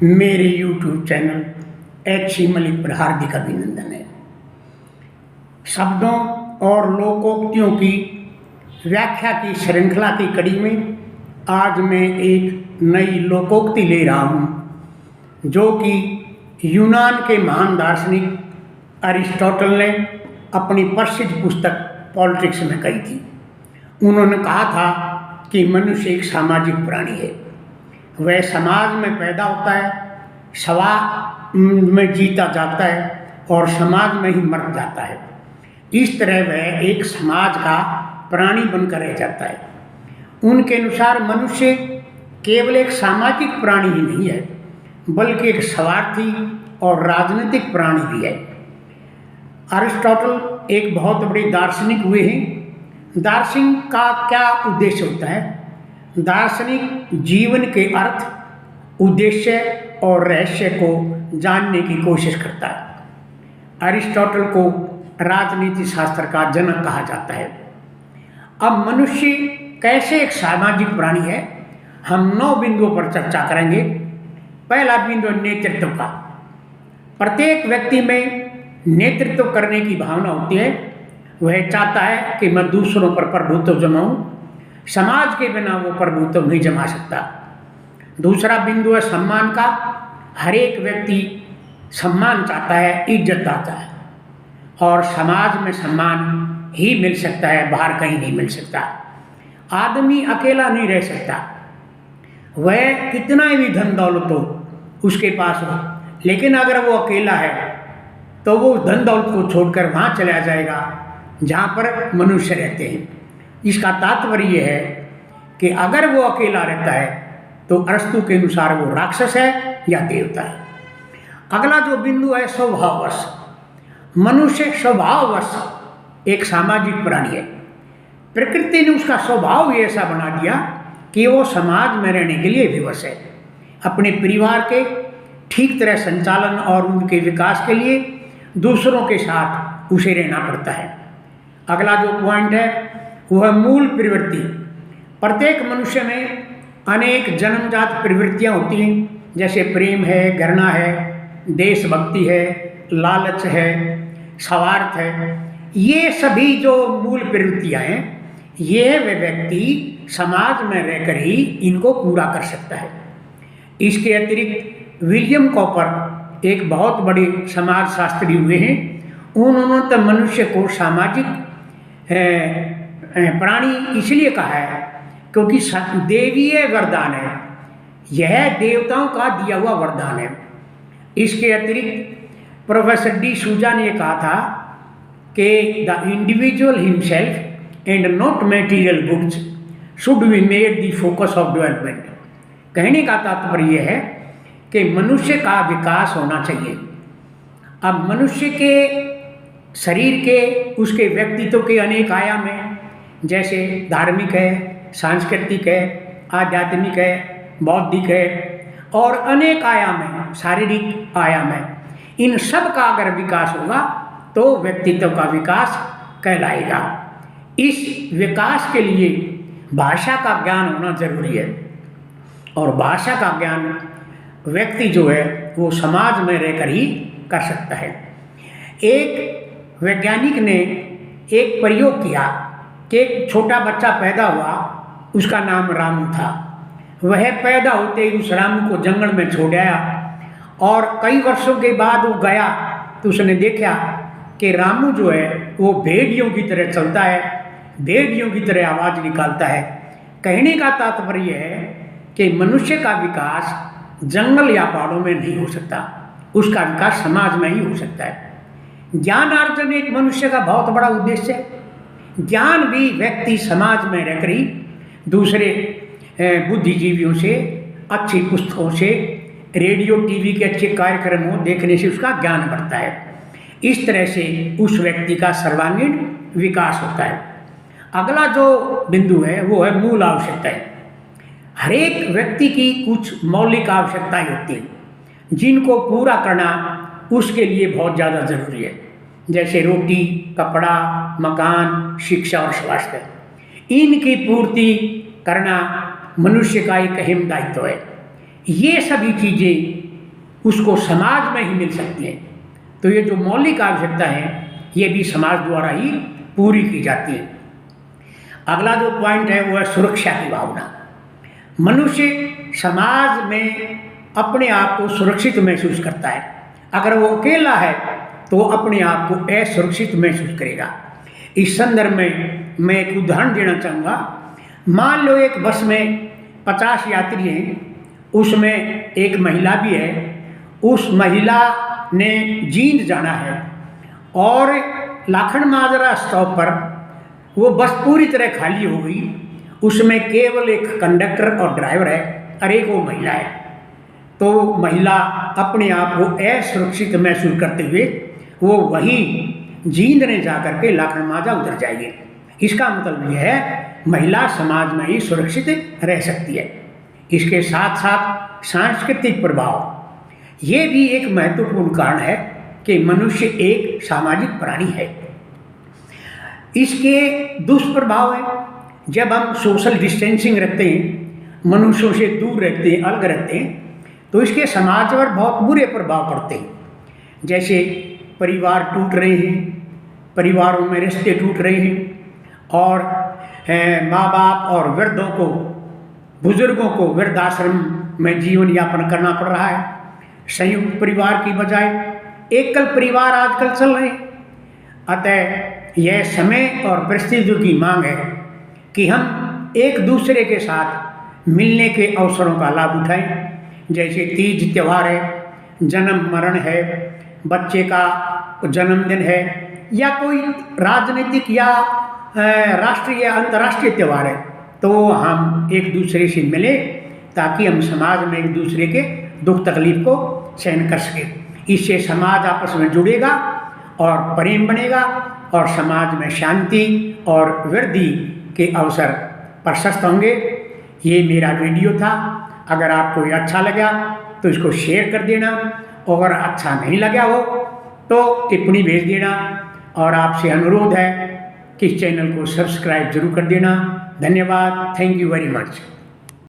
मेरे YouTube channel H Malik पर हार्दिक अभिनंदन है। शब्दों और लोकोक्तियों की व्याख्या की श्रृंखला की कड़ी में आज मैं एक नई लोकोक्ति ले रहा हूँ, जो कि यूनान के महान दार्शनिक अरिस्टोटल ने अपनी प्रसिद्ध पुस्तक पॉलिटिक्स में कही थी। उन्होंने कहा था कि मनुष्य एक सामाजिक प्राणी है। वह समाज में पैदा होता है, समाज में जीता जाता है और समाज में ही मर जाता है। इस तरह वह एक समाज का प्राणी बनकर रह जाता है। उनके अनुसार मनुष्य केवल एक सामाजिक प्राणी ही नहीं है, बल्कि एक स्वार्थी और राजनीतिक प्राणी भी है। अरिस्टोटल एक बहुत बड़े दार्शनिक हुए हैं। दार्शनिक का क्या उद्देश्य होता है? दार्शनिक जीवन के अर्थ, उद्देश्य और रहस्य को जानने की कोशिश करता है। अरिस्टोटल को राजनीति शास्त्र का जनक कहा जाता है। अब मनुष्य कैसे एक सामाजिक प्राणी है, हम 9 बिंदुओं पर चर्चा करेंगे। पहला बिंदु नेतृत्व का। प्रत्येक व्यक्ति में नेतृत्व करने की भावना होती है। वह चाहता है कि मैं दूसरों पर प्रभुत्व जमाऊं। समाज के बिना वो प्रभुत्व नहीं जमा सकता। दूसरा बिंदु है सम्मान का। हर एक व्यक्ति सम्मान चाहता है, इज्जत चाहता है, और समाज में सम्मान ही मिल सकता है, बाहर कहीं नहीं मिल सकता। आदमी अकेला नहीं रह सकता। वह कितना भी धन दौलत हो उसके पास हो, लेकिन अगर वो अकेला है तो वो धन दौलत को छोड़कर वहाँ चला जाएगा जहाँ पर मनुष्य रहते हैं। इसका तात्पर्य है कि अगर वो अकेला रहता है तो अरस्तु के अनुसार वो राक्षस है या देवता है। अगला जो बिंदु है स्वभाववश। मनुष्य स्वभाववश एक सामाजिक प्राणी है। प्रकृति ने उसका स्वभाव ही ऐसा बना दिया कि वो समाज में रहने के लिए विवश है। अपने परिवार के ठीक तरह संचालन और उनके विकास के लिए दूसरों के साथ उसे रहना पड़ता है। अगला जो पॉइंट है वह मूल प्रवृत्ति। प्रत्येक मनुष्य में अनेक जन्मजात प्रवृत्तियां होती हैं, जैसे प्रेम है, घृणा है, देशभक्ति है, लालच है, स्वार्थ है। ये सभी जो मूल प्रवृत्तियां हैं, ये वह व्यक्ति समाज में रहकर ही इनको पूरा कर सकता है। इसके अतिरिक्त विलियम कॉपर एक बहुत बड़े समाजशास्त्री हुए हैं। उन्होंने तो मनुष्य को सामाजिक प्राणी इसलिए कहा है क्योंकि देवीय वरदान है। यह देवताओं का दिया हुआ वरदान है। इसके अतिरिक्त प्रोफेसर डी सूजा ने कहा था कि the individual himself and not material goods should be made the focus of development. कहने का तात्पर्य यह है कि मनुष्य का विकास होना चाहिए। अब मनुष्य के शरीर के, उसके व्यक्तित्व के अनेक आयाम हैं, जैसे धार्मिक है, सांस्कृतिक है, आध्यात्मिक है, बौद्धिक है, और अनेक आयाम हैं, शारीरिक आयाम है। इन सब का अगर विकास होगा तो व्यक्तित्व का विकास कहलाएगा। इस विकास के लिए भाषा का ज्ञान होना जरूरी है, और भाषा का ज्ञान व्यक्ति जो है वो समाज में रहकर ही कर सकता है। एक वैज्ञानिक ने एक प्रयोग किया कि एक छोटा बच्चा पैदा हुआ, उसका नाम रामू था। वह पैदा होते ही उस रामू को जंगल में छोड़ आया, और कई वर्षों के बाद वो गया तो उसने देखा कि रामू जो है वो भेड़ियों की तरह चलता है, भेड़ियों की तरह आवाज़ निकालता है। कहने का तात्पर्य है कि मनुष्य का विकास जंगल या पहाड़ों में नहीं हो सकता, उसका विकास समाज में ही हो सकता है। ज्ञान अर्जन एक मनुष्य का बहुत बड़ा उद्देश्य है। ज्ञान भी व्यक्ति समाज में रहकर ही दूसरे बुद्धिजीवियों से, अच्छी पुस्तकों से, रेडियो टीवी के अच्छे कार्यक्रमों देखने से उसका ज्ञान बढ़ता है। इस तरह से उस व्यक्ति का सर्वांगीण विकास होता है। अगला जो बिंदु है वो है मूल आवश्यकताएं। हर एक व्यक्ति की कुछ मौलिक आवश्यकताएं होती हैं जिनको पूरा करना उसके लिए बहुत ज़्यादा ज़रूरी है, जैसे रोटी, कपड़ा, मकान, शिक्षा और स्वास्थ्य। इनकी पूर्ति करना मनुष्य का एक अहम दायित्व है। ये सभी चीज़ें उसको समाज में ही मिल सकती है। तो ये जो मौलिक आवश्यकता है ये भी समाज द्वारा ही पूरी की जाती है। अगला जो पॉइंट है वो है सुरक्षा की भावना। मनुष्य समाज में अपने आप को सुरक्षित महसूस करता है। अगर वो अकेला है तो अपने आप को असुरक्षित महसूस करेगा। इस संदर्भ में मैं एक उदाहरण देना चाहूँगा। मान लो एक बस में 50 यात्री हैं, उसमें एक महिला भी है। उस महिला ने जींद जाना है और लाखन माजरा स्टॉप पर वो बस पूरी तरह खाली हो गई। उसमें केवल एक कंडक्टर और ड्राइवर है और एक वो महिला है। तो महिला अपने आप को असुरक्षित महसूस करते हुए वो वहीं जींदने जा करके लाखन माजा उतर जाएगी। इसका मतलब यह है महिला समाज में ही सुरक्षित रह सकती है। इसके साथ साथ सांस्कृतिक प्रभाव ये भी एक महत्वपूर्ण कारण है कि मनुष्य एक सामाजिक प्राणी है। इसके दुष्प्रभाव है, जब हम सोशल डिस्टेंसिंग रखते हैं, मनुष्यों से दूर रहते हैं, अलग रहते हैं, तो इसके समाज पर बहुत बुरे प्रभाव पड़ते हैं। जैसे परिवार टूट रहे हैं, परिवारों में रिश्ते टूट रहे हैं और माँ बाप और वृद्धों को, बुजुर्गों को वृद्धाश्रम में जीवन यापन करना पड़ रहा है। संयुक्त परिवार की बजाय एकल परिवार आजकल चल रहे हैं। अतः यह समय और परिस्थितियों की मांग है कि हम एक दूसरे के साथ मिलने के अवसरों का लाभ उठाएं। जैसे तीज त्यौहार है, जन्म मरण है, बच्चे का जन्मदिन है, या कोई राजनीतिक या राष्ट्रीय या अंतर्राष्ट्रीय त्यौहार है, तो हम एक दूसरे से मिलें ताकि हम समाज में एक दूसरे के दुख तकलीफ को सहन कर सकें। इससे समाज आपस में जुड़ेगा और प्रेम बनेगा और समाज में शांति और वृद्धि के अवसर प्रशस्त होंगे। ये मेरा वीडियो था। अगर आपको ये अच्छा लगा तो इसको शेयर कर देना, और अच्छा नहीं लगा हो तो टिप्पणी भेज देना। और आपसे अनुरोध है कि इस चैनल को सब्सक्राइब जरूर कर देना। धन्यवाद। Thank you very much.